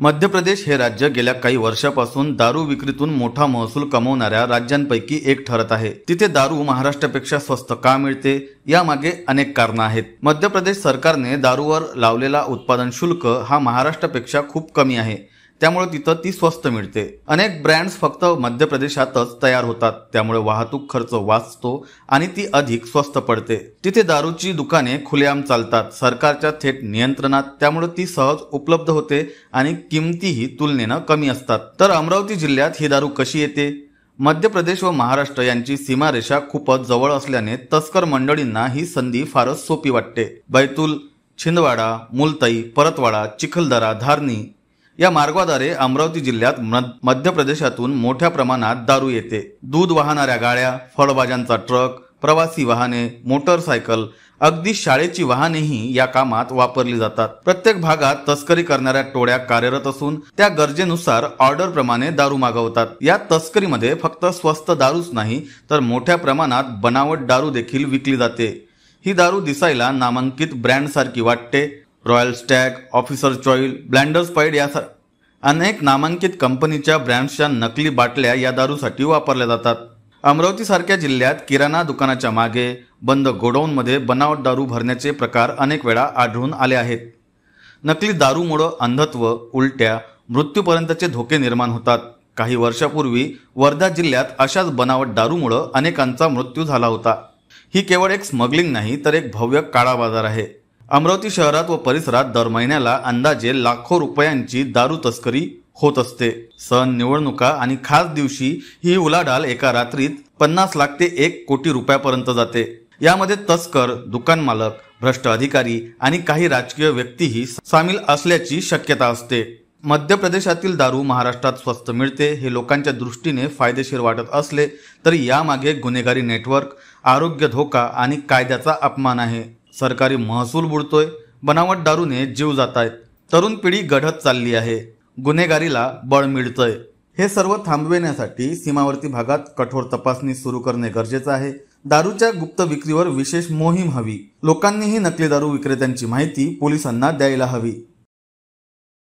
मध्य प्रदेश हे राज्य गेल्या काही वर्षापासून दारू विक्रीतून मोठा महसूल कमवणाऱ्या राज्यांपैकी एक ठरत आहे। तिथे दारू महाराष्ट्रापेक्षा स्वस्त का मिळते यामागे अनेक कारणे आहेत। मध्य प्रदेश सरकारने दारूवर लावलेला उत्पादन शुल्क हा महाराष्ट्रापेक्षा खूप कमी आहे, त्यामुळे तिथं ती स्वस्त मिळते। अनेक ब्रँड्स फक्त मध्य प्रदेशातच तयार होतात, त्यामुळे वाहतूक खर्च वाचतो आणि ती अधिक स्वस्त पडते। तिथे दारूची दुकाने खुलेआम चालतात, सरकारच्या थेट नियंत्रणात, त्यामुळे ती सहज उपलब्ध होते आणि किमतीही तुलनेने कमी असतात। तर अमरावती जिल्ह्यात ही दारू कशी येते? मध्य प्रदेश व महाराष्ट्र यांची सीमारेषा खूपच जवळ असल्याने तस्कर मंडळींना ही संधी फारच सोपी वाटते। बैतूल, छिंदवाडा, मुलताई, परतवाडा, चिखलदरा, धारणी या मार्गाद्वारे अमरावती जिल्ह्यात मध्य प्रदेशातून मोठ्या प्रमाणात दारू येते। दूध वाहणाऱ्या गाड्या, फळभाज्यांचा ट्रक, प्रवासी वाहने, मोटरसायकल, अगदी शाळेची वाहनेही या कामात वापरली जातात। प्रत्येक भागात तस्करी करणाऱ्या टोळ्या कार्यरत असून त्या गरजेनुसार ऑर्डर प्रमाणे दारू मागवतात। या तस्करीमध्ये फक्त स्वस्त दारूच नाही तर मोठ्या प्रमाणात बनावट दारू देखील विकली जाते। ही दारू दिसायला नामांकित ब्रँड सारखी वाटते। रॉयल स्टॅग, ऑफिसर चॉइल, ब्लँडर्स पाइड या अनेक नामांकित कंपनीच्या ब्रँड्सच्या नकली बाटल्या या दारूसाठी वापरल्या जातात। अमरावती सारख्या जिल्ह्यात किराणा दुकानाच्या मागे बंद गोडाऊनमध्ये बनावट दारू भरण्याचे प्रकार अनेक वेळा आढळून आले आहेत। नकली दारूमुळे अंधत्व, उलट्या, मृत्यूपर्यंतचे धोके निर्माण होतात। काही वर्षापूर्वी वर्धा जिल्ह्यात अशाच बनावट दारूमुळे अनेकांचा मृत्यू झाला होता। ही केवळ एक स्मगलिंग नाही तर एक भव्य काळा बाजार आहे। अमरावती शहरात व परिसरात दर महिन्याला अंदाजे लाखो रुपयांची दारू तस्करी होत असते। सण, निवडणुका आणि खास दिवशी ही उलाढाल एका रात्रीत 50 लाख ते 1 कोटी रुपयापर्यंत जाते। यामध्ये तस्कर, दुकान मालक, भ्रष्ट अधिकारी आणि काही राजकीय व्यक्तीही सामील असल्याची शक्यता असते। मध्य प्रदेशातील दारू महाराष्ट्रात स्वस्त मिळते हे लोकांच्या दृष्टीने फायदेशीर वाटत असले तरी यामागे गुन्हेगारी नेटवर्क, आरोग्य धोका आणि कायद्याचा अपमान आहे। सरकारी महसूल बुडतोय, बनावट दारूने जीव जातायत, तरुण पिढी घडत चालली आहे, गुन्हेगारीला बळ मिळतंय। हे सर्व थांबविण्यासाठी सीमावर्ती भागात कठोर तपासणी सुरू करणे गरजेचे आहे। दारूच्या गुप्त विक्रीवर विशेष मोहीम हवी। लोकांनीही नकली दारू विक्रेत्यांची माहिती पोलिसांना द्यायला हवी।